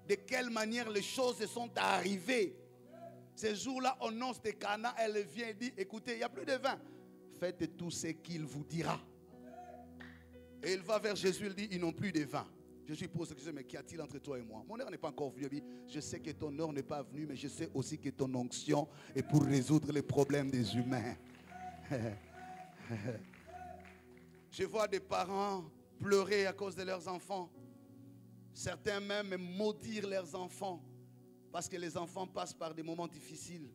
de quelle manière les choses sont arrivées. Ces jours-là, au noces de Cana, elle vient et dit, écoutez, il n'y a plus de vin. Faites tout ce qu'il vous dira. Et il va vers Jésus, il dit, ils n'ont plus de vin. Jésus pose la question, mais qu'y a-t-il entre toi et moi? Mon heure n'est pas encore venue. Il dit, je sais que ton heure n'est pas venue, mais je sais aussi que ton onction est pour résoudre les problèmes des humains. Je vois des parents pleurer à cause de leurs enfants. Certains même maudire leurs enfants parce que les enfants passent par des moments difficiles,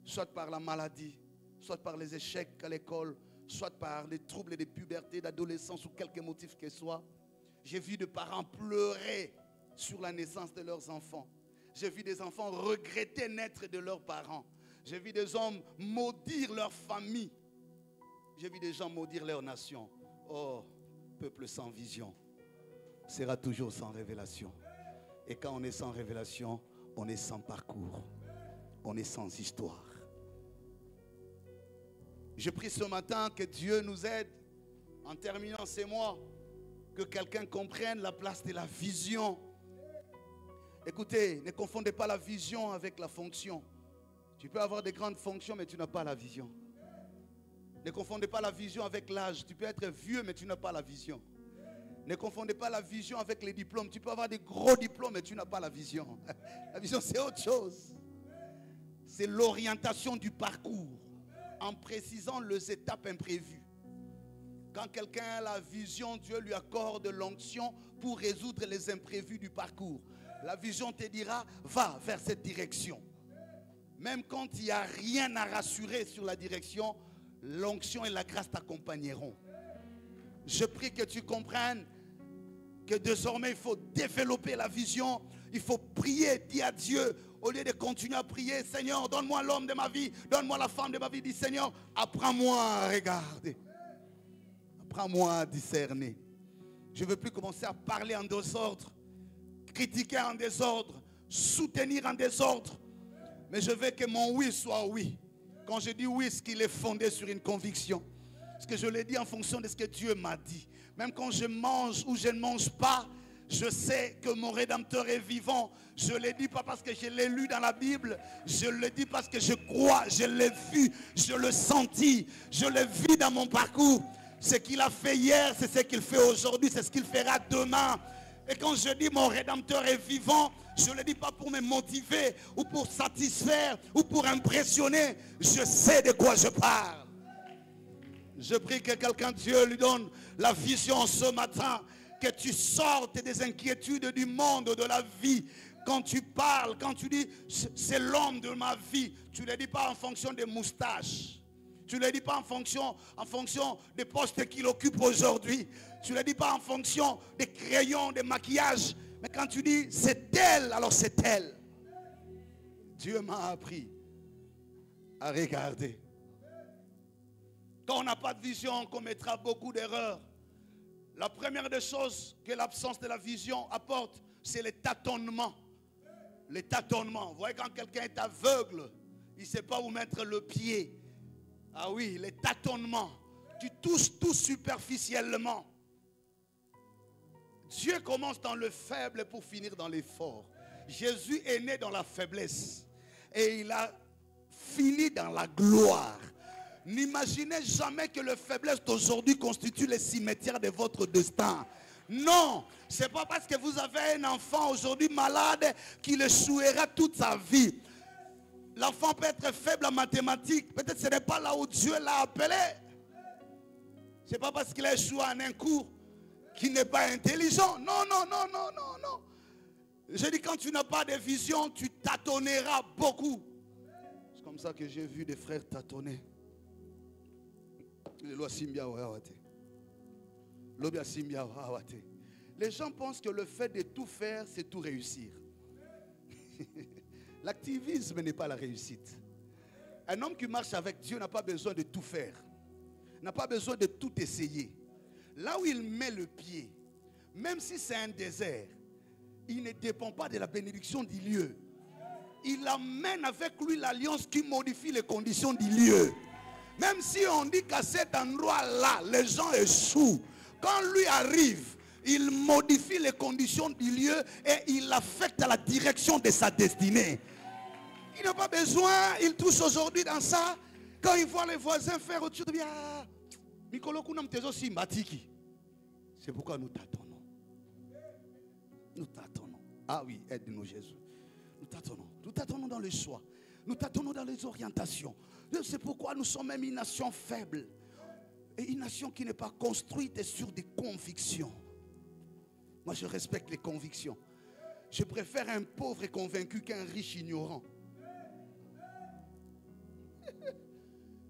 soit par la maladie, soit par les échecs à l'école, soit par les troubles de puberté, d'adolescence ou quelque motif que ce soit. J'ai vu des parents pleurer sur la naissance de leurs enfants. J'ai vu des enfants regretter naître de leurs parents. J'ai vu des hommes maudire leur famille. J'ai vu des gens maudire leur nation. Oh, peuple sans vision sera toujours sans révélation. Et quand on est sans révélation, on est sans parcours. On est sans histoire. Je prie ce matin que Dieu nous aide, en terminant ces mois, que quelqu'un comprenne la place de la vision. Écoutez, ne confondez pas la vision avec la fonction. Tu peux avoir des grandes fonctions, mais tu n'as pas la vision. Ne confondez pas la vision avec l'âge. Tu peux être vieux, mais tu n'as pas la vision. Ne confondez pas la vision avec les diplômes. Tu peux avoir des gros diplômes, mais tu n'as pas la vision. La vision, c'est autre chose. C'est l'orientation du parcours, en précisant les étapes imprévues. Quand quelqu'un a la vision, Dieu lui accorde l'onction pour résoudre les imprévus du parcours. La vision te dira, va vers cette direction. Même quand il n'y a rien à rassurer sur la direction, l'onction et la grâce t'accompagneront. Je prie que tu comprennes que désormais il faut développer la vision. Il faut prier, dire à Dieu, au lieu de continuer à prier, Seigneur, donne-moi l'homme de ma vie, donne-moi la femme de ma vie. Dis, Seigneur, apprends-moi à regarder. Apprends-moi à discerner. Je ne veux plus commencer à parler en désordre, critiquer en désordre, soutenir en désordre. Mais je veux que mon oui soit oui. Quand je dis oui, c'est qu'il est fondé sur une conviction. Parce que je l'ai dit en fonction de ce que Dieu m'a dit. Même quand je mange ou je ne mange pas, je sais que mon Rédempteur est vivant. Je ne le dis pas parce que je l'ai lu dans la Bible. Je le dis parce que je crois, je l'ai vu, je l'ai senti, je l'ai vu dans mon parcours. Ce qu'il a fait hier, c'est ce qu'il fait aujourd'hui, c'est ce qu'il fera demain. Et quand je dis mon Rédempteur est vivant, je ne le dis pas pour me motiver ou pour satisfaire ou pour impressionner. Je sais de quoi je parle. Je prie que quelqu'un, Dieu lui donne la vision ce matin, que tu sortes des inquiétudes du monde, de la vie. Quand tu parles, quand tu dis c'est l'homme de ma vie, tu ne le dis pas en fonction des moustaches. Tu ne le dis pas en fonction des postes qu'il occupe aujourd'hui. Tu ne le dis pas en fonction des crayons, des maquillages. Mais quand tu dis c'est elle, alors c'est elle. Dieu m'a appris à regarder. Quand on n'a pas de vision, on commettra beaucoup d'erreurs. La première des choses que l'absence de la vision apporte, c'est le tâtonnement. Le tâtonnement. Vous voyez, quand quelqu'un est aveugle, il ne sait pas où mettre le pied. Ah oui, les tâtonnements. Tu touches tout superficiellement. Dieu commence dans le faible pour finir dans l'effort. Jésus est né dans la faiblesse et il a fini dans la gloire. N'imaginez jamais que la faiblesse d'aujourd'hui constitue le cimetière de votre destin. Non, ce n'est pas parce que vous avez un enfant aujourd'hui malade qu'il échouera toute sa vie. L'enfant peut être faible en mathématiques. Peut-être que ce n'est pas là où Dieu l'a appelé. Ce n'est pas parce qu'il a échoué en un cours qu'il n'est pas intelligent. Non, non, non, non, non, non. Je dis, quand tu n'as pas de vision, tu tâtonneras beaucoup. C'est comme ça que j'ai vu des frères tâtonner. Les gens pensent que le fait de tout faire, c'est tout réussir. L'activisme n'est pas la réussite. Un homme qui marche avec Dieu n'a pas besoin de tout faire. N'a pas besoin de tout essayer. Là où il met le pied, même si c'est un désert, il ne dépend pas de la bénédiction du lieu. Il amène avec lui l'alliance qui modifie les conditions du lieu. Même si on dit qu'à cet endroit-là, les gens échouent, quand lui arrive, il modifie les conditions du lieu et il affecte la direction de sa destinée. Il n'a pas besoin, il touche aujourd'hui dans ça. Quand il voit les voisins faire autre chose, c'est pourquoi nous tâtonnons. Nous tâtonnons. Ah oui, aide-nous Jésus. Nous tâtonnons. Nous tâtonnons dans les choix. Nous tâtonnons dans les orientations. C'est pourquoi nous sommes même une nation faible. Et une nation qui n'est pas construite sur des convictions. Moi, je respecte les convictions. Je préfère un pauvre et convaincu qu'un riche ignorant.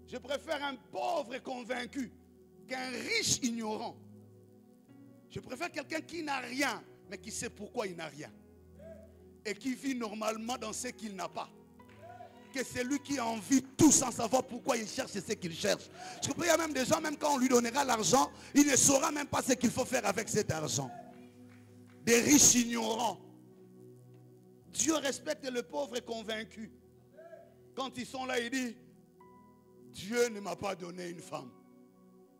Je préfère un pauvre et convaincu qu'un riche ignorant. Je préfère quelqu'un qui n'a rien, mais qui sait pourquoi il n'a rien. Et qui vit normalement dans ce qu'il n'a pas. Que c'est lui qui a envie tout sans savoir pourquoi il cherche ce qu'il cherche. Je crois qu'il y a même des gens, même quand on lui donnera l'argent, il ne saura même pas ce qu'il faut faire avec cet argent. Des riches ignorants. Dieu respecte le pauvre et convaincu. Quand ils sont là, il dit, Dieu ne m'a pas donné une femme.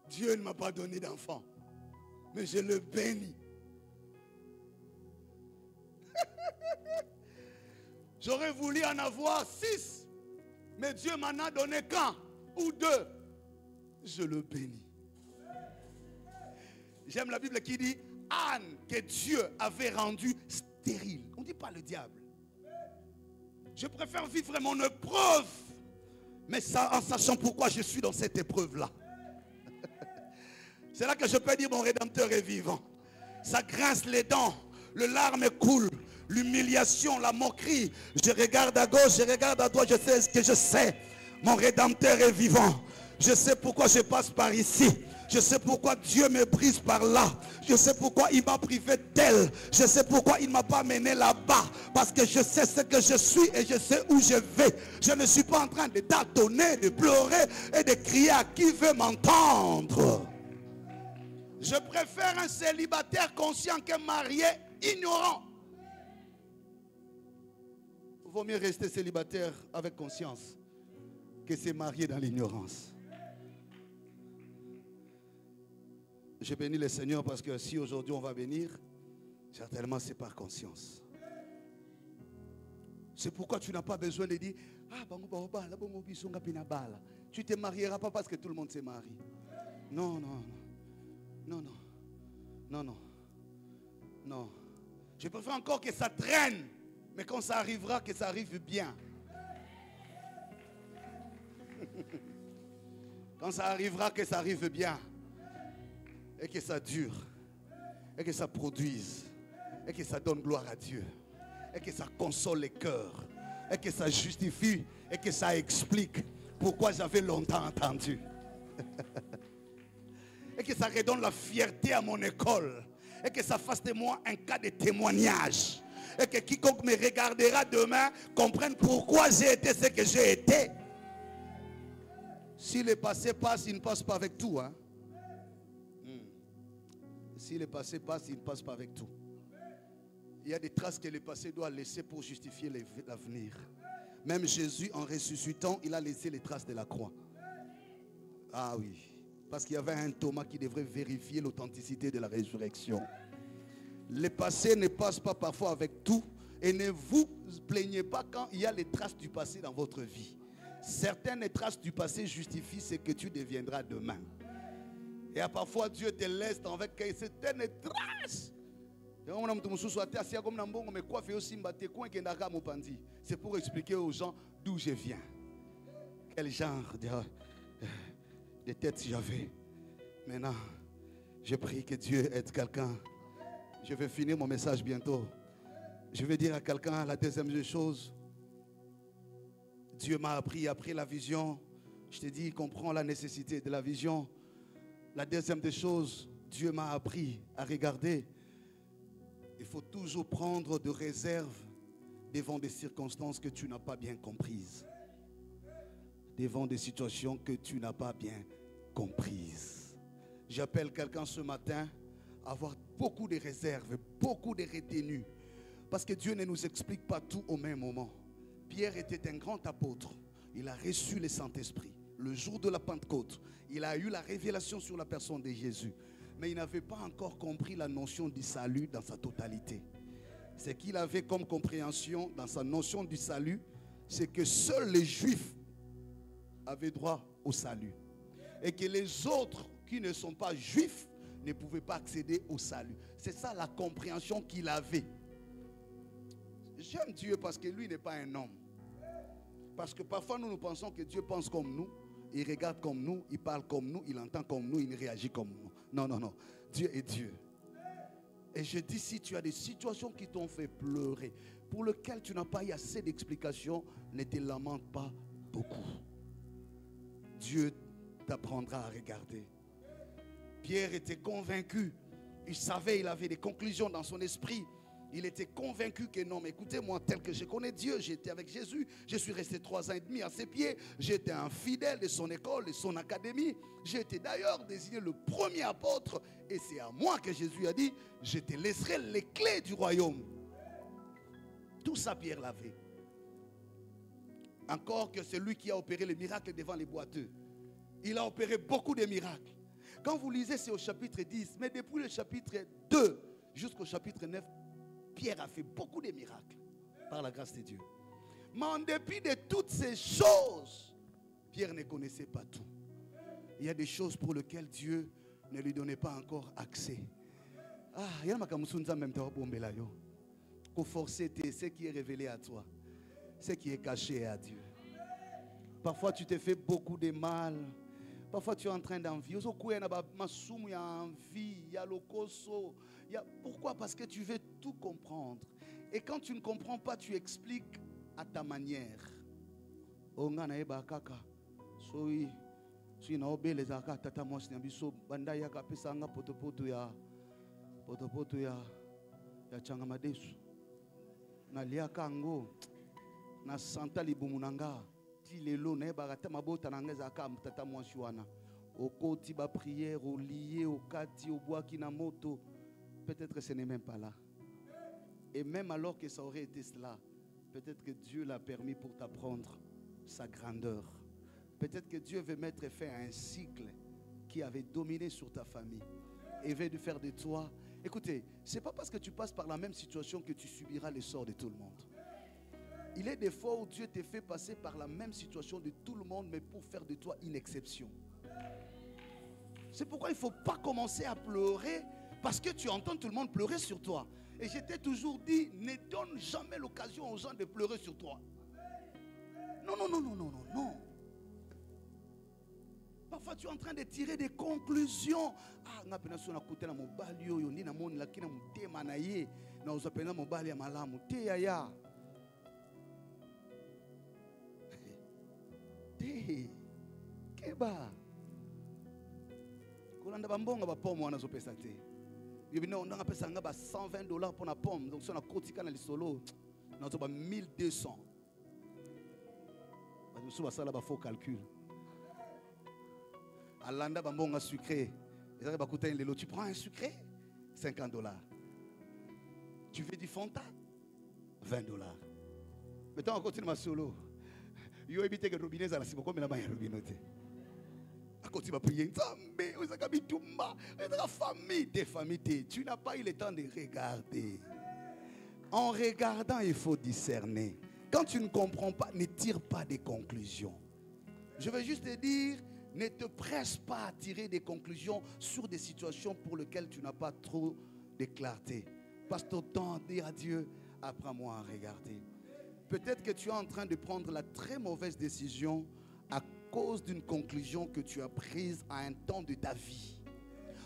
Dieu ne m'a pas donné d'enfant. Mais je le bénis. J'aurais voulu en avoir 6. Mais Dieu m'en a donné qu'un ou 2. Je le bénis. J'aime la Bible qui dit Anne que Dieu avait rendue stérile. On ne dit pas le diable. Je préfère vivre mon épreuve, mais ça, en sachant pourquoi je suis dans cette épreuve-là. C'est là que je peux dire mon Rédempteur est vivant. Ça grince les dents, le larme coule. L'humiliation, la moquerie. Je regarde à gauche, je regarde à droite, je sais ce que je sais. Mon Rédempteur est vivant. Je sais pourquoi je passe par ici. Je sais pourquoi Dieu me brise par là. Je sais pourquoi il m'a privé d'elle. Je sais pourquoi il ne m'a pas mené là-bas. Parce que je sais ce que je suis et je sais où je vais. Je ne suis pas en train de tâtonner, de pleurer et de crier à qui veut m'entendre. Je préfère un célibataire conscient qu'un marié ignorant. Il vaut mieux rester célibataire avec conscience que se marier dans l'ignorance. Je bénis le Seigneur parce que si aujourd'hui on va bénir, certainement c'est par conscience. C'est pourquoi tu n'as pas besoin de dire tu ne te marieras pas parce que tout le monde se marie. Non, non, non, non, non, non, non. Je préfère encore que ça traîne. Mais quand ça arrivera, que ça arrive bien. Quand ça arrivera, que ça arrive bien. Et que ça dure. Et que ça produise. Et que ça donne gloire à Dieu. Et que ça console les cœurs. Et que ça justifie. Et que ça explique pourquoi j'avais longtemps entendu. Et que ça redonne la fierté à mon école. Et que ça fasse de moi un cas de témoignage. Et que quiconque me regardera demain comprenne pourquoi j'ai été ce que j'ai été. Si le passé passe, il ne passe pas avec tout. Hein? Si le passé passe, il ne passe pas avec tout. Il y a des traces que le passé doit laisser pour justifier l'avenir. Même Jésus, en ressuscitant, il a laissé les traces de la croix. Ah oui. Parce qu'il y avait un Thomas qui devrait vérifier l'authenticité de la résurrection. Le passé ne passe pas parfois avec tout. Et ne vous plaignez pas quand il y a les traces du passé dans votre vie. Certaines traces du passé justifient ce que tu deviendras demain. Et parfois Dieu te laisse avec certaines traces. C'est pour expliquer aux gens d'où je viens. Quel genre de tête j'avais. Maintenant, je prie que Dieu aide quelqu'un. Je vais finir mon message bientôt. Je vais dire à quelqu'un la deuxième chose. Dieu m'a appris après la vision. Je te dis, comprends la nécessité de la vision. La deuxième des choses, Dieu m'a appris à regarder. Il faut toujours prendre de réserve devant des circonstances que tu n'as pas bien comprises. Devant des situations que tu n'as pas bien comprises. J'appelle quelqu'un ce matin à avoir beaucoup de réserves, beaucoup de retenues. Parce que Dieu ne nous explique pas tout au même moment. Pierre était un grand apôtre. Il a reçu le Saint-Esprit. Le jour de la Pentecôte, il a eu la révélation sur la personne de Jésus. Mais il n'avait pas encore compris la notion du salut dans sa totalité. Ce qu'il avait comme compréhension dans sa notion du salut, c'est que seuls les Juifs avaient droit au salut. Et que les autres qui ne sont pas Juifs ne pouvaient pas accéder au salut. C'est ça la compréhension qu'il avait. J'aime Dieu parce que lui n'est pas un homme. Parce que parfois nous pensons que Dieu pense comme nous, il regarde comme nous, il parle comme nous, il entend comme nous, il réagit comme nous. Non, non, non. Dieu est Dieu. Et je dis, si tu as des situations qui t'ont fait pleurer, pour lesquelles tu n'as pas eu assez d'explications, ne te lamente pas beaucoup. Dieu t'apprendra à regarder. Pierre était convaincu. Il savait, il avait des conclusions dans son esprit. Il était convaincu que non, mais écoutez-moi, tel que je connais Dieu, j'étais avec Jésus, je suis resté 3 ans et demi à ses pieds, j'étais un fidèle de son école, de son académie, j'ai été d'ailleurs désigné le premier apôtre, et c'est à moi que Jésus a dit, je te laisserai les clés du royaume. Tout ça, Pierre l'avait. Encore que c'est lui qui a opéré les miracles devant les boiteux. Il a opéré beaucoup de miracles. Quand vous lisez, c'est au chapitre 10, mais depuis le chapitre 2 jusqu'au chapitre 9, Pierre a fait beaucoup de miracles par la grâce de Dieu. Mais en dépit de toutes ces choses, Pierre ne connaissait pas tout. Il y a des choses pour lesquelles Dieu ne lui donnait pas encore accès. Ah, il y a même temps pour forcer ce qui est révélé à toi, ce qui est caché à Dieu. Parfois tu te fais beaucoup de mal. Parfois tu es en train d'envier. Pourquoi? Parce que tu veux tout comprendre. Et quand tu ne comprends pas, tu expliques à ta manière. Peut-être que ce n'est même pas là. Et même alors que ça aurait été cela, peut-être que Dieu l'a permis pour t'apprendre sa grandeur. Peut-être que Dieu veut mettre fin à un cycle qui avait dominé sur ta famille et veut de faire de toi. Écoutez, ce n'est pas parce que tu passes par la même situation que tu subiras les sorts de tout le monde. Il est des fois où Dieu te fait passer par la même situation de tout le monde, mais pour faire de toi une exception. C'est pourquoi il ne faut pas commencer à pleurer parce que tu entends tout le monde pleurer sur toi. Et je t'ai toujours dit, ne donne jamais l'occasion aux gens de pleurer sur toi. Non, non, non, non, non, non, non. Parfois tu es en train de tirer des conclusions. Ah, on a peine sur la côté la mobile yo ni na moni la kina mutema na ye na uzapenda mobile ya malamu te ya. Te keba. Kolanda bambonga ba pomme wana zo pesa te. Yebina on nga pesa nga ba $120 pour la pomme. Donc sur la kotika na lisolo na zo ba 1200. Ba so ba sala ba faux calcul. Alanda bambonga sucré. Tu prends un sucré, $50. Tu veux du Fanta, $20. Maintenant on continue ma solo. Yo éviter que robinet ça la si beaucoup mais là-bas il y a robinet. À côté va prier. La famille, tes familles, tu n'as pas eu le temps de regarder. En regardant, il faut discerner. Quand tu ne comprends pas, ne tire pas des conclusions. Je veux juste te dire, ne te presse pas à tirer des conclusions sur des situations pour lesquelles tu n'as pas trop de clarté. Passe ton temps à dire à Dieu, apprends-moi à regarder. Peut-être que tu es en train de prendre la très mauvaise décision à cause d'une conclusion que tu as prise à un temps de ta vie.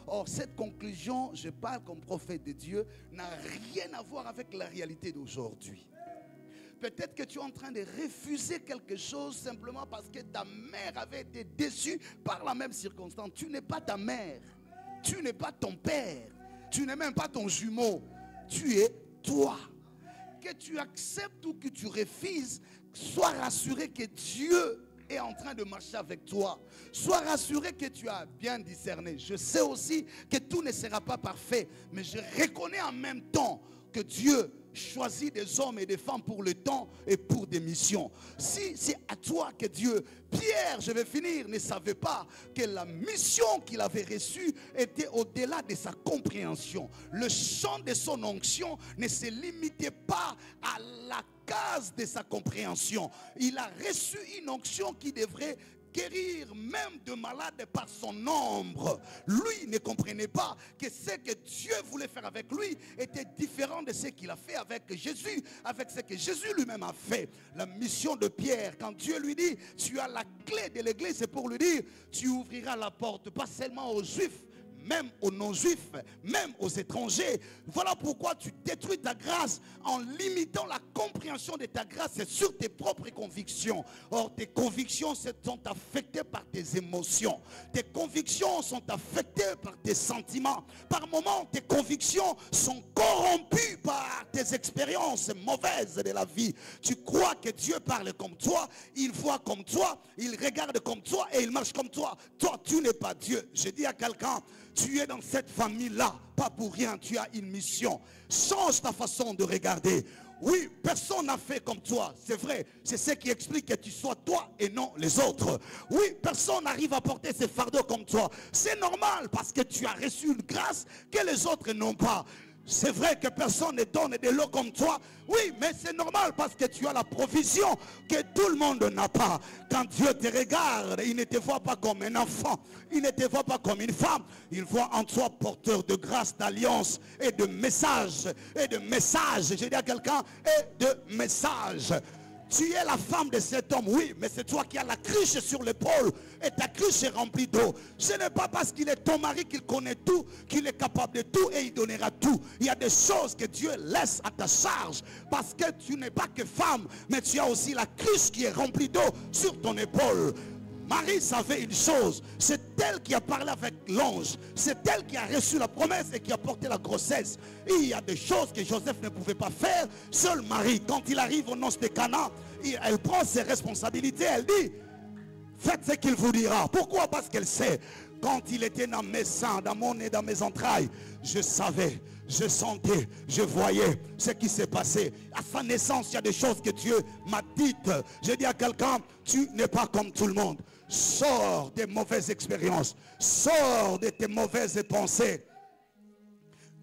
Or, cette conclusion, je parle comme prophète de Dieu, n'a rien à voir avec la réalité d'aujourd'hui. Peut-être que tu es en train de refuser quelque chose simplement parce que ta mère avait été déçue par la même circonstance. Tu n'es pas ta mère. Tu n'es pas ton père. Tu n'es même pas ton jumeau. Tu es toi. Que tu acceptes ou que tu refuses, sois rassuré que Dieu est en train de marcher avec toi. Sois rassuré que tu as bien discerné. Je sais aussi que tout ne sera pas parfait, mais je reconnais en même temps que Dieu choisi des hommes et des femmes pour le temps et pour des missions. Si c'est à toi que Dieu, Pierre, je vais finir, ne savait pas que la mission qu'il avait reçue était au-delà de sa compréhension. Le champ de son onction ne se limitait pas à la case de sa compréhension. Il a reçu une onction qui devrait guérir même de malades par son nombre. Lui ne comprenait pas que ce que Dieu voulait faire avec lui était différent de ce qu'il a fait avec Jésus, avec ce que Jésus lui-même a fait. La mission de Pierre, quand Dieu lui dit, tu as la clé de l'église, c'est pour lui dire, tu ouvriras la porte, pas seulement aux Juifs, même aux non-juifs, même aux étrangers. Voilà pourquoi tu détruis ta grâce en limitant la compréhension de ta grâce sur tes propres convictions. Or, tes convictions sont affectées par tes émotions. Tes convictions sont affectées par tes sentiments. Par moments, tes convictions sont corrompues par tes expériences mauvaises de la vie. Tu crois que Dieu parle comme toi, il voit comme toi, il regarde comme toi et il marche comme toi. Toi, tu n'es pas Dieu. Je dis à quelqu'un, tu es dans cette famille-là, pas pour rien, tu as une mission. Change ta façon de regarder. Oui, personne n'a fait comme toi, c'est vrai. C'est ce qui explique que tu sois toi et non les autres. Oui, personne n'arrive à porter ces fardeaux comme toi. C'est normal parce que tu as reçu une grâce que les autres n'ont pas. C'est vrai que personne ne donne de l'eau comme toi. Oui, mais c'est normal parce que tu as la provision que tout le monde n'a pas. Quand Dieu te regarde, il ne te voit pas comme un enfant. Il ne te voit pas comme une femme. Il voit en toi porteur de grâce, d'alliance et de message. Et de message. J'ai dit à quelqu'un, et de message. Tu es la femme de cet homme, oui, mais c'est toi qui as la cruche sur l'épaule et ta cruche est remplie d'eau. Ce n'est pas parce qu'il est ton mari qu'il connaît tout, qu'il est capable de tout et il donnera tout. Il y a des choses que Dieu laisse à ta charge parce que tu n'es pas que femme, mais tu as aussi la cruche qui est remplie d'eau sur ton épaule. Marie savait une chose, c'est elle qui a parlé avec l'ange, c'est elle qui a reçu la promesse et qui a porté la grossesse. Et il y a des choses que Joseph ne pouvait pas faire. Seule Marie, quand il arrive aux noces de Cana, elle prend ses responsabilités, elle dit, faites ce qu'il vous dira. Pourquoi? Parce qu'elle sait, quand il était dans mes seins, dans mon nez, dans mes entrailles, je savais, je sentais, je voyais ce qui s'est passé. À sa naissance, il y a des choses que Dieu m'a dites. Je dis à quelqu'un, tu n'es pas comme tout le monde. Sors des mauvaises expériences. Sors de tes mauvaises pensées.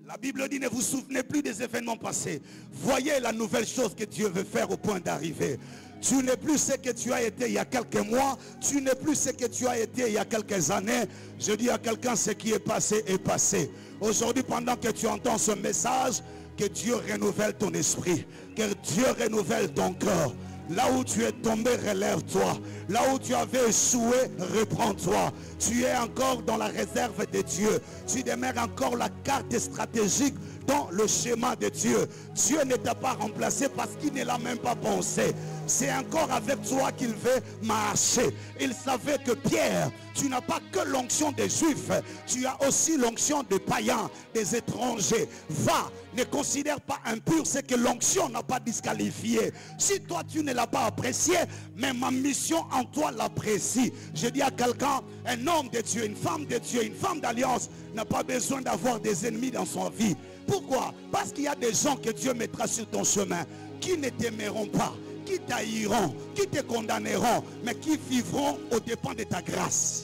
La Bible dit, ne vous souvenez plus des événements passés. Voyez la nouvelle chose que Dieu veut faire au point d'arriver. Tu n'es plus ce que tu as été il y a quelques mois. Tu n'es plus ce que tu as été il y a quelques années. Je dis à quelqu'un, ce qui est passé est passé. Aujourd'hui, pendant que tu entends ce message, que Dieu renouvelle ton esprit. Que Dieu renouvelle ton cœur. Là où tu es tombé, relève-toi. Là où tu avais échoué, reprends-toi. Tu es encore dans la réserve de Dieu. Tu demeures encore la carte stratégique dans le schéma de Dieu. Dieu ne t'a pas remplacé parce qu'il ne l'a même pas pensé. C'est encore avec toi qu'il veut marcher. Il savait que Pierre, tu n'as pas que l'onction des Juifs, tu as aussi l'onction des païens, des étrangers. Va, ne considère pas impur ce que l'onction n'a pas disqualifié. Si toi tu ne l'as pas apprécié, mais ma mission en toi l'apprécie. Je dis à quelqu'un, un homme de Dieu, une femme de Dieu, une femme d'alliance n'a pas besoin d'avoir des ennemis dans son vie. Pourquoi? Parce qu'il y a des gens que Dieu mettra sur ton chemin qui ne t'aimeront pas, qui t'haïront, qui te condamneront, mais qui vivront aux dépens de ta grâce.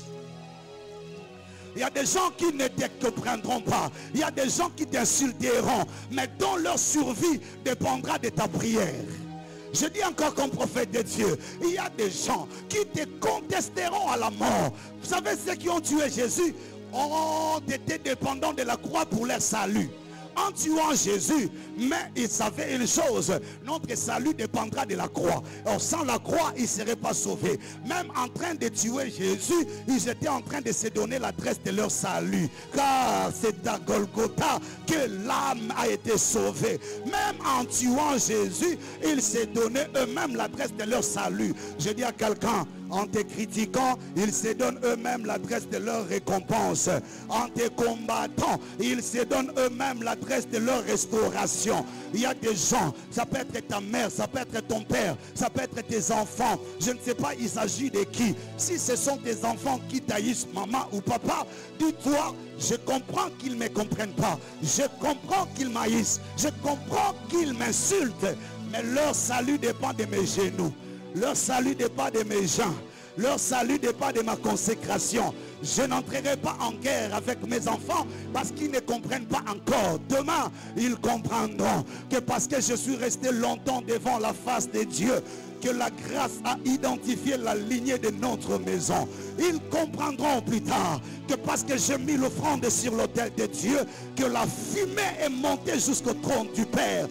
Il y a des gens qui ne te comprendront pas. Il y a des gens qui t'insulteront, mais dont leur survie dépendra de ta prière. Je dis encore comme prophète de Dieu, il y a des gens qui te contesteront à la mort. Vous savez ceux qui ont tué Jésus ont été dépendants de la croix pour leur salut. En tuant Jésus, mais ils savaient une chose, notre salut dépendra de la croix. Or sans la croix, ils ne seraient pas sauvés. Même en train de tuer Jésus, ils étaient en train de se donner l'adresse de leur salut. Car c'est à Golgotha que l'âme a été sauvée. Même en tuant Jésus, ils se donnaient eux-mêmes l'adresse de leur salut. Je dis à quelqu'un, En te critiquant, ils se donnent eux-mêmes l'adresse de leur récompense. En te combattant, ils se donnent eux-mêmes l'adresse de leur restauration. Il y a des gens, ça peut être ta mère, ça peut être ton père, ça peut être tes enfants. Je ne sais pas, il s'agit de qui. Si ce sont tes enfants qui taillissent maman ou papa, dis-toi, je comprends qu'ils ne me comprennent pas. Je comprends qu'ils m'haïssent. Je comprends qu'ils m'insultent. Mais leur salut dépend de mes genoux. Leur salut dépend de mes gens. Leur salut dépend de ma consécration. Je n'entrerai pas en guerre avec mes enfants parce qu'ils ne comprennent pas encore. Demain, ils comprendront que parce que je suis resté longtemps devant la face de Dieu, que la grâce a identifié la lignée de notre maison. Ils comprendront plus tard que parce que j'ai mis l'offrande sur l'autel de Dieu, que la fumée est montée jusqu'au trône du Père.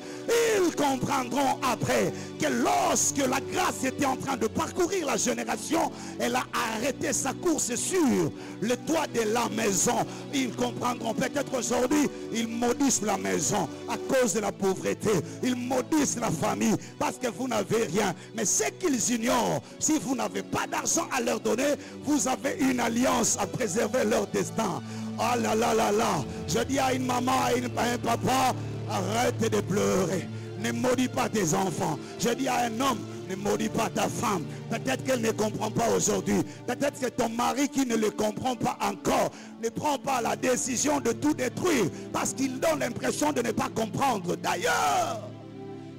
Ils comprendront après que lorsque la grâce était en train de parcourir la génération, elle a arrêté sa course sur le toit de la maison. Ils comprendront. Peut-être aujourd'hui, ils maudissent la maison à cause de la pauvreté. Ils maudissent la famille parce que vous n'avez rien. Mais ce qu'ils ignorent, si vous n'avez pas d'argent à leur donner, vous avez une alliance à préserver leur destin. Ah là là là là. Je dis à une maman, à un papa, arrête de pleurer. Ne maudis pas tes enfants. Je dis à un homme, ne maudis pas ta femme. Peut-être qu'elle ne comprend pas aujourd'hui. Peut-être que ton mari qui ne le comprend pas encore ne prend pas la décision de tout détruire parce qu'il donne l'impression de ne pas comprendre. D'ailleurs,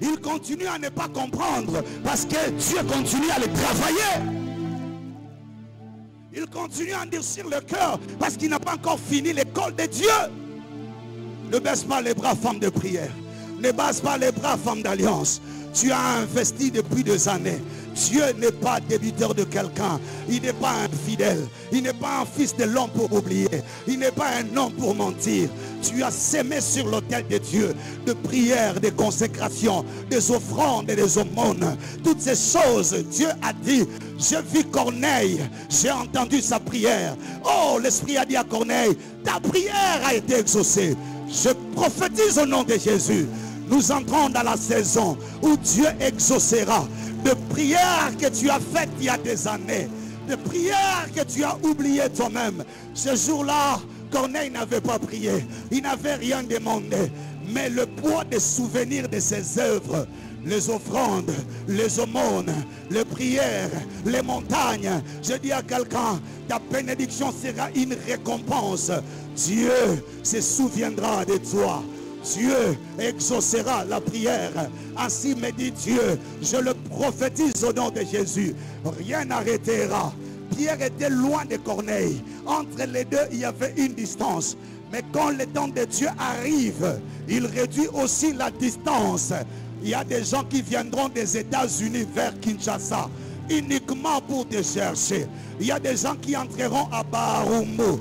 il continue à ne pas comprendre parce que Dieu continue à le travailler. Il continue à endurcir le cœur parce qu'il n'a pas encore fini l'école de Dieu. Ne baisse pas les bras, femme de prière. Ne baisse pas les bras, femme d'alliance. Tu as investi depuis des années. Dieu n'est pas débiteur de quelqu'un. Il n'est pas infidèle. Il n'est pas un fils de l'homme pour oublier. Il n'est pas un homme pour mentir. Tu as sémé sur l'autel de Dieu de prières, de consécrations, des offrandes et des aumônes. Toutes ces choses, Dieu a dit, je vis Corneille, j'ai entendu sa prière. Oh, l'Esprit a dit à Corneille, ta prière a été exaucée. Je prophétise au nom de Jésus. Nous entrons dans la saison où Dieu exaucera de prières que tu as faites il y a des années, de prières que tu as oubliées toi-même. Ce jour-là, Corneille n'avait pas prié, il n'avait rien demandé, mais le poids des souvenirs de ses œuvres, les offrandes, les aumônes, les prières, les montagnes. Je dis à quelqu'un, ta bénédiction sera une récompense. Dieu se souviendra de toi. Dieu exaucera la prière. Ainsi me dit Dieu, je le prophétise au nom de Jésus. Rien n'arrêtera. Pierre était loin de Corneille. Entre les deux, il y avait une distance. Mais quand le temps de Dieu arrive, il réduit aussi la distance. Il y a des gens qui viendront des États-Unis vers Kinshasa uniquement pour te chercher. Il y a des gens qui entreront à Barumu.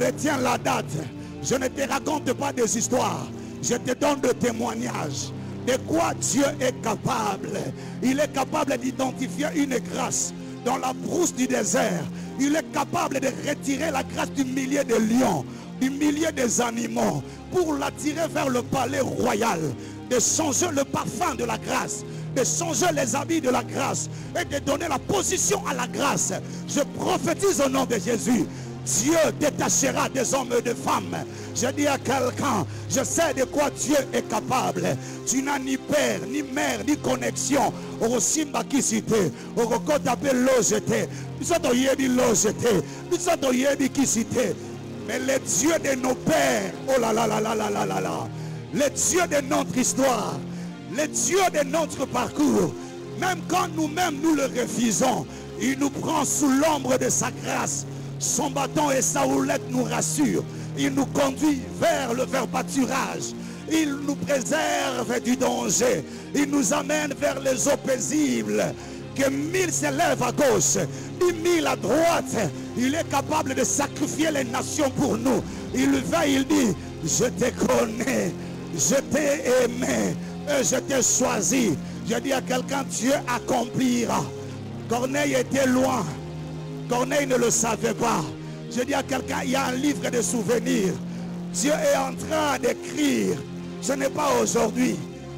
Retiens la date. Je ne te raconte pas des histoires. Je te donne des témoignages de quoi Dieu est capable. Il est capable d'identifier une grâce dans la brousse du désert. Il est capable de retirer la grâce du milieu des lions, du milieu des animaux, pour l'attirer vers le palais royal, de changer le parfum de la grâce, de changer les habits de la grâce et de donner la position à la grâce. Je prophétise au nom de Jésus. Dieu détachera des hommes et des femmes. Je dis à quelqu'un, je sais de quoi Dieu est capable. Tu n'as ni père, ni mère, ni connexion. Au Simba qui cité, au Rokota Logete, Bisoto Yebi Logete, Bisoto Yebi qui cité. Mais le Dieu de nos pères, oh là là là là là là là là, le Dieu de notre histoire, le Dieu de notre parcours, même quand nous-mêmes nous le refusons, il nous prend sous l'ombre de sa grâce. Son bâton et sa houlette nous rassurent. Il nous conduit vers le pâturage. Il nous préserve du danger. Il nous amène vers les eaux paisibles. Que 1000 s'élèvent à gauche, 10 000 à droite. Il est capable de sacrifier les nations pour nous. Il va, il dit, je te connais, je t'ai aimé et je t'ai choisi. Je dis à quelqu'un, Dieu accomplira. Corneille était loin. Corneille ne le savait pas. Je dis à quelqu'un, il y a un livre de souvenirs. Dieu est en train d'écrire. Ce n'est pas aujourd'hui.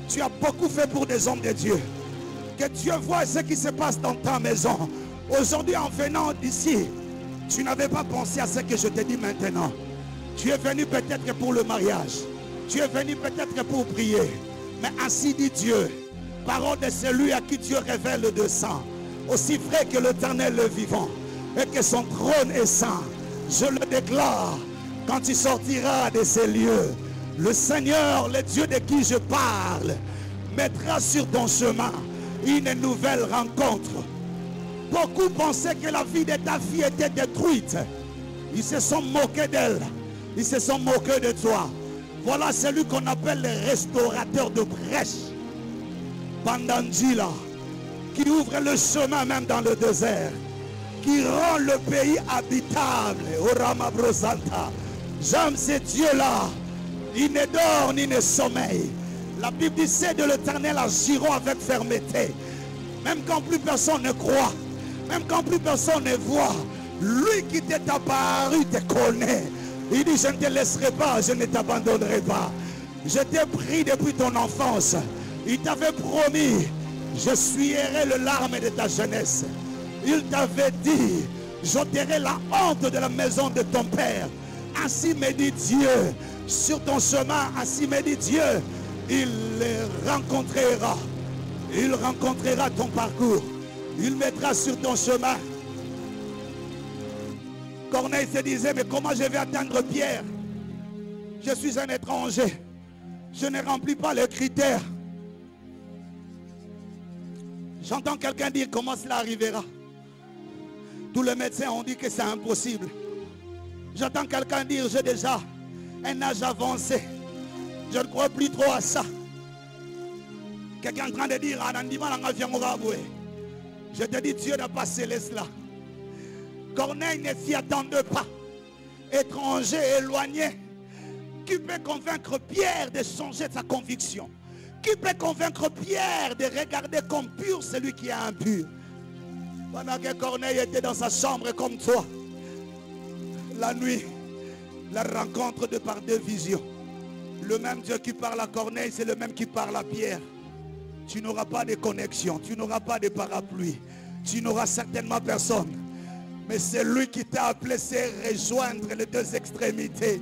Tu as beaucoup fait pour des hommes de Dieu. Que Dieu voie ce qui se passe dans ta maison. Aujourd'hui, en venant d'ici, tu n'avais pas pensé à ce que je te dis maintenant. Tu es venu peut-être pour le mariage. Tu es venu peut-être pour prier. Mais ainsi dit Dieu, parole de celui à qui Dieu révèle le sang, aussi vrai que l'Éternel le vivant, et que son trône est saint. Je le déclare, quand tu sortiras de ces lieux, le Seigneur, le Dieu de qui je parle, mettra sur ton chemin une nouvelle rencontre. Beaucoup pensaient que la vie de ta fille était détruite. Ils se sont moqués d'elle. Ils se sont moqués de toi. Voilà celui qu'on appelle le restaurateur de brèches. Bandandjila, qui ouvre le chemin même dans le désert, qui rend le pays habitable. Orama Brosanta. J'aime ce Dieu-là. Il ne dort ni ne sommeille. La Bible dit, c'est de l'Éternel agiront avec fermeté. Même quand plus personne ne croit, même quand plus personne ne voit, lui qui t'est apparu te connaît. Il dit, je ne te laisserai pas, je ne t'abandonnerai pas. Je t'ai pris depuis ton enfance. Il t'avait promis, je suirai le larme de ta jeunesse. Il t'avait dit, j'ôterai la honte de la maison de ton père. Ainsi me dit Dieu, sur ton chemin, ainsi me dit Dieu, il rencontrera. Il rencontrera ton parcours. Il mettra sur ton chemin. Corneille se disait, mais comment je vais atteindre Pierre? Je suis un étranger. Je ne remplis pas les critères. J'entends quelqu'un dire, comment cela arrivera? Tous les médecins ont dit que c'est impossible. J'entends quelqu'un dire, j'ai déjà un âge avancé. Je ne crois plus trop à ça. Quelqu'un est en train de dire, je te dis, Dieu n'a pas scellé cela. Corneille ne s'y attendait pas. Étranger, éloigné. Qui peut convaincre Pierre de changer sa conviction? Qui peut convaincre Pierre de regarder comme pur celui qui est impur? Pendant que Corneille était dans sa chambre comme toi, la nuit, la rencontre de par deux visions. Le même Dieu qui parle à Corneille, c'est le même qui parle à Pierre. Tu n'auras pas de connexion, tu n'auras pas de parapluie, tu n'auras certainement personne. Mais c'est lui qui t'a appelé, c'est rejoindre les deux extrémités.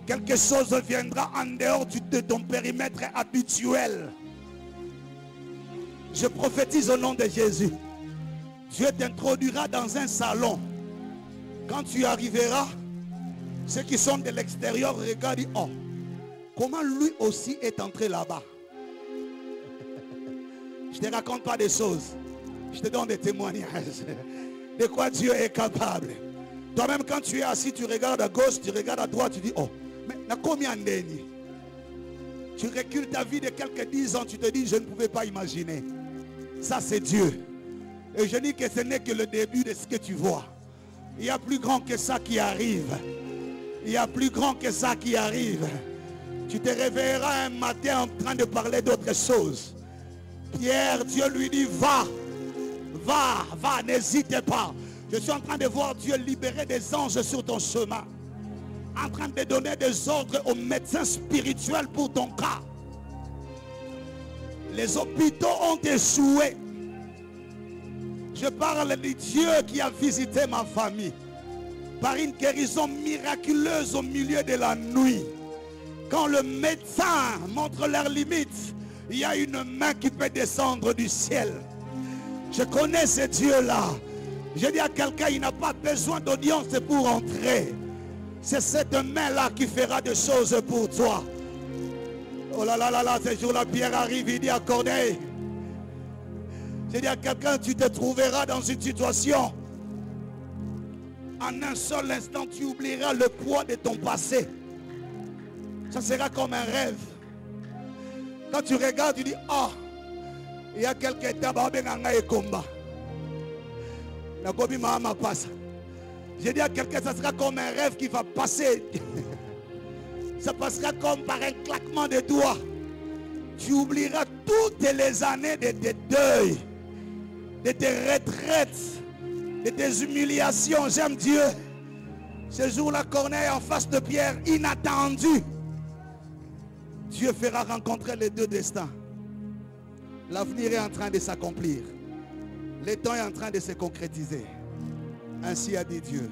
Quelque chose viendra en dehors de ton périmètre habituel. Je prophétise au nom de Jésus. Dieu t'introduira dans un salon. Quand tu arriveras, ceux qui sont de l'extérieur regardent, oh, comment lui aussi est entré là-bas. Je ne te raconte pas des choses. Je te donne des témoignages de quoi Dieu est capable. Toi-même, quand tu es assis, tu regardes à gauche, tu regardes à droite, tu dis, oh, mais na combien d'années? Tu recules ta vie de quelques 10 ans, tu te dis, je ne pouvais pas imaginer. Ça, c'est Dieu. Et je dis que ce n'est que le début de ce que tu vois. Il y a plus grand que ça qui arrive. Il y a plus grand que ça qui arrive. Tu te réveilleras un matin en train de parler d'autre chose. Pierre, Dieu lui dit, va. Va, va, n'hésite pas. Je suis en train de voir Dieu libérer des anges sur ton chemin. En train de donner des ordres aux médecins spirituels pour ton cas. Les hôpitaux ont échoué. Je parle de Dieu qui a visité ma famille par une guérison miraculeuse au milieu de la nuit. Quand le médecin montre leurs limites, il y a une main qui peut descendre du ciel. Je connais ce Dieu-là. Je dis à quelqu'un, il n'a pas besoin d'audience pour entrer. C'est cette main-là qui fera des choses pour toi. Oh là là là là, ce jour-là, Pierre arrive, il dit à Corneille, je dis à quelqu'un, tu te trouveras dans une situation. En un seul instant, tu oublieras le poids de ton passé. Ça sera comme un rêve. Quand tu regardes, tu dis, oh, il y a quelques temps, et combat. Je dis à quelqu'un, ça sera comme un rêve qui va passer. Ça passera comme par un claquement de doigts. Tu oublieras toutes les années de tes deuils, de tes retraites, de tes humiliations. J'aime Dieu. Ce jour-là, Corneille en face de Pierre, inattendu. Dieu fera rencontrer les deux destins. L'avenir est en train de s'accomplir. Le temps est en train de se concrétiser. Ainsi a dit Dieu.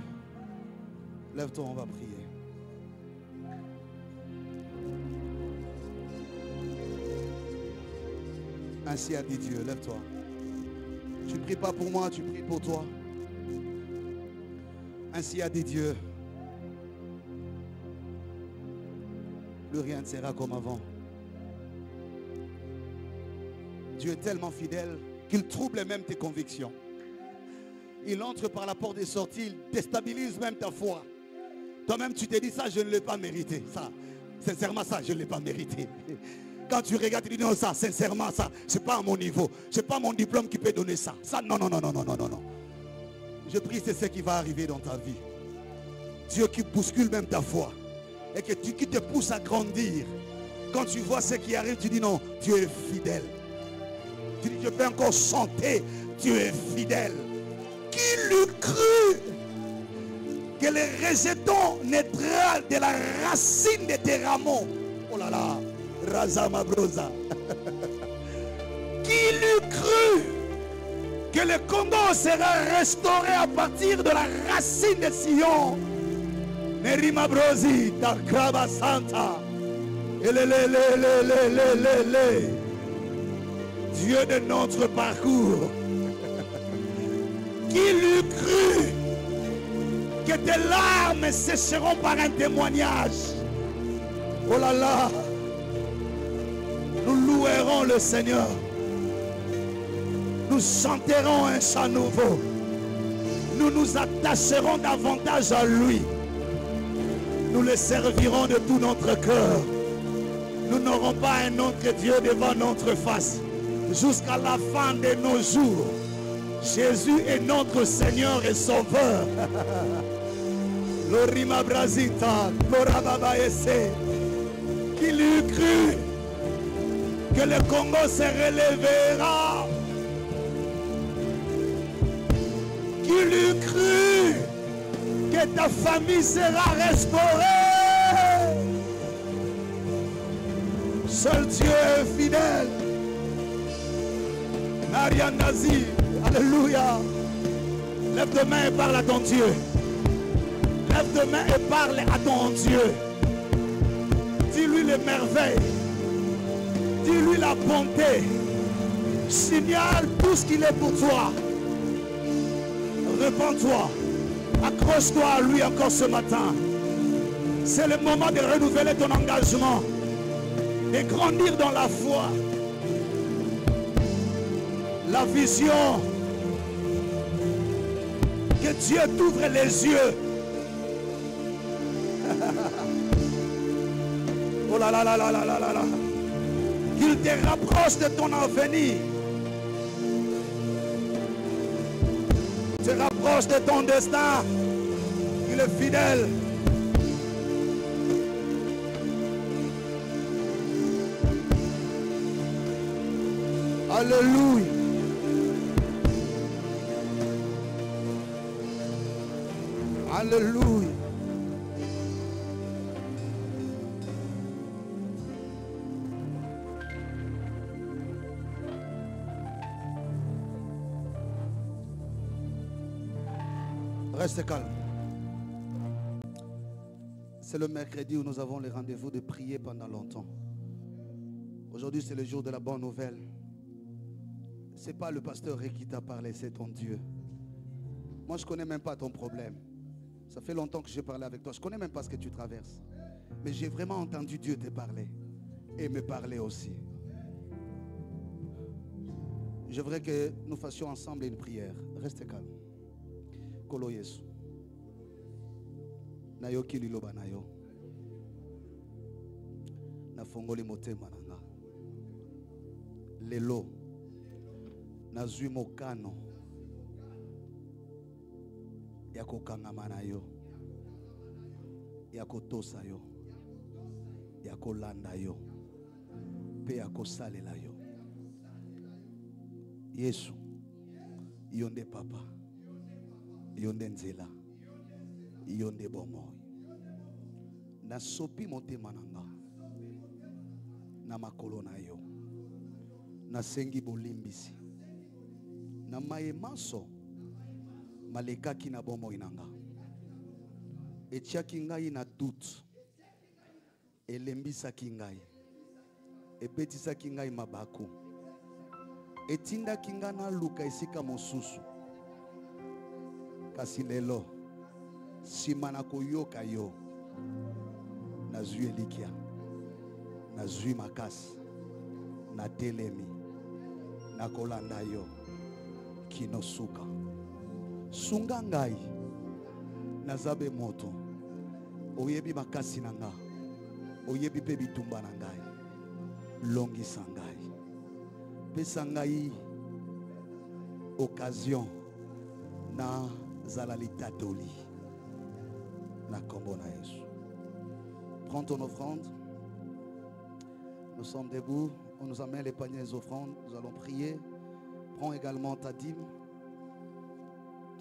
Lève-toi, on va prier. Ainsi a dit Dieu, lève-toi. Tu ne pries pas pour moi, tu pries pour toi. Ainsi a dit Dieu. Plus rien ne sera comme avant. Dieu est tellement fidèle qu'il trouble même tes convictions. Il entre par la porte des sorties, il déstabilise même ta foi. Toi-même, tu te dis ça, je ne l'ai pas mérité. Ça, sincèrement, ça, je ne l'ai pas mérité. Quand tu regardes, tu dis non, ça, sincèrement, ça, c'est pas à mon niveau. C'est pas mon diplôme qui peut donner ça. Ça, non, non, non, non, non, non, non, non. Je prie, c'est ce qui va arriver dans ta vie. Dieu qui bouscule même ta foi. Et qui te pousse à grandir. Quand tu vois ce qui arrive, tu dis non, Dieu est fidèle. Tu dis, je peux encore chanter, Dieu est fidèle. Qui l'eût cru que le rejeton naîtra de la racine de tes rameaux? Oh là là, Razama Brosa. Qui l'eût cru que le Congo sera restauré à partir de la racine de Sion? Nerima Brosi, Takraba Santa. Dieu de notre parcours. Qui l'eût cru que tes larmes sécheront par un témoignage? Oh là là, nous louerons le Seigneur. Nous chanterons un chant nouveau. Nous nous attacherons davantage à lui. Nous le servirons de tout notre cœur. Nous n'aurons pas un autre Dieu devant notre face. Jusqu'à la fin de nos jours, Jésus est notre Seigneur et Sauveur. Lorima Brasita, Lorababa Esse. Qui l'eût cru que le Congo se relèvera? Qui l'eût cru que ta famille sera restaurée? Seul Dieu est fidèle. Ariane Nazi, alléluia. Lève tes mains et parle à ton Dieu. Lève tes mains et parle à ton Dieu. Dis-lui les merveilles. Dis-lui la bonté. Signale tout ce qu'il est pour toi. Repends-toi. Accroche-toi à lui encore ce matin. C'est le moment de renouveler ton engagement. De grandir dans la foi. La vision. Que Dieu t'ouvre les yeux. Oh là là là là là là là là. Qu'il te rapproche de ton avenir. Te rapproche de ton destin. Il est fidèle. Alléluia. Alléluia. Reste calme. C'est le mercredi où nous avons le rendez-vous de prier pendant longtemps. Aujourd'hui, c'est le jour de la bonne nouvelle. Ce n'est pas le pasteur qui t'a parlé, c'est ton Dieu. Moi, je ne connais même pas ton problème. Ça fait longtemps que j'ai parlé avec toi. Je ne connais même pas ce que tu traverses. Mais j'ai vraiment entendu Dieu te parler. Et me parler aussi. Je voudrais que nous fassions ensemble une prière. Restez calme. Kolo Yesu. Nayo kililoba nayo. Na fongoli motema nanga. Lelo. Na zui mokano. Ya kokangama na yo. Ya kotosa yo. Ya kolanda yo. Pe ya kosalela yo. Yesu. Yonde papa. Yonde nzela. Yonde bomoi. Na sopi motema nanga. Na makolo na yo. Na sengi bolimbisi. na maemaso malekaki na bomoi nanga etiaki ngai na doute elembisaki ngai ebetisaki ngai mabaku etindaki ngai naluka esika mosusu kasi lelo nsima na koyoka yo nazwi elikia nazwi makasi natelemi nakolanda yo kino suka sunga ngai nazabe moto oyebi makasi na nga oyebi pe bitumba na ngai longisa ngai pesa ngai occasion na zala litatoli na kombo na Yesu. Prends ton offrande. Nous sommes debout. On nous amène les paniers des offrandes. Nous allons prier. Prends également ta dîme.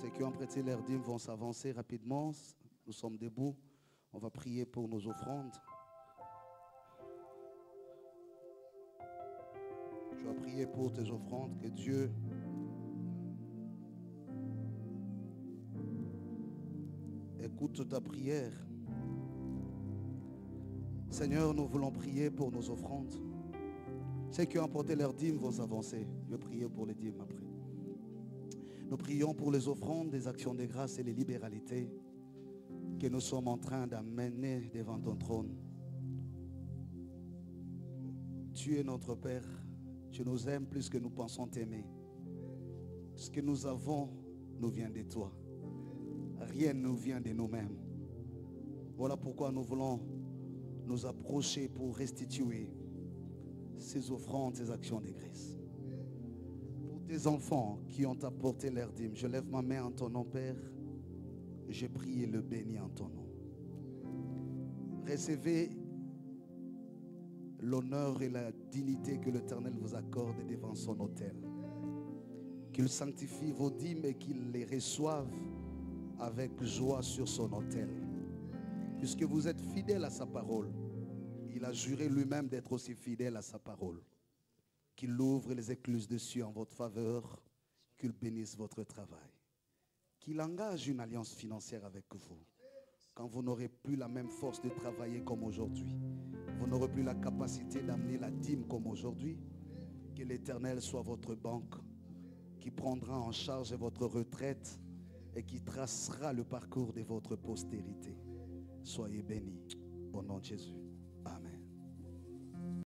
Ceux qui ont prêté leur dîme vont s'avancer rapidement. Nous sommes debout. On va prier pour nos offrandes. Tu vas prier pour tes offrandes. Que Dieu écoute ta prière. Seigneur, nous voulons prier pour nos offrandes. Ceux qui ont apporté leurs dîmes vont s'avancer. Je vais prier pour les dîmes après. Nous prions pour les offrandes, les actions de grâce et les libéralités que nous sommes en train d'amener devant ton trône. Tu es notre Père. Tu nous aimes plus que nous pensons t'aimer. Ce que nous avons nous vient de toi. Rien ne nous vient de nous-mêmes. Voilà pourquoi nous voulons nous approcher pour restituer ces offrandes, ces actions de grâce. Pour tes enfants qui ont apporté leur dîme, je lève ma main en ton nom, Père. Je prie et le bénis en ton nom. Recevez l'honneur et la dignité que l'Éternel vous accorde devant son autel. Qu'il sanctifie vos dîmes et qu'il les reçoive avec joie sur son autel. Puisque vous êtes fidèles à sa parole, il a juré lui-même d'être aussi fidèle à sa parole. Qu'il ouvre les écluses des cieux en votre faveur, qu'il bénisse votre travail. Qu'il engage une alliance financière avec vous. Quand vous n'aurez plus la même force de travailler comme aujourd'hui, vous n'aurez plus la capacité d'amener la dîme comme aujourd'hui, que l'Éternel soit votre banque, qui prendra en charge votre retraite et qui tracera le parcours de votre postérité. Soyez bénis au nom de Jésus. Amen.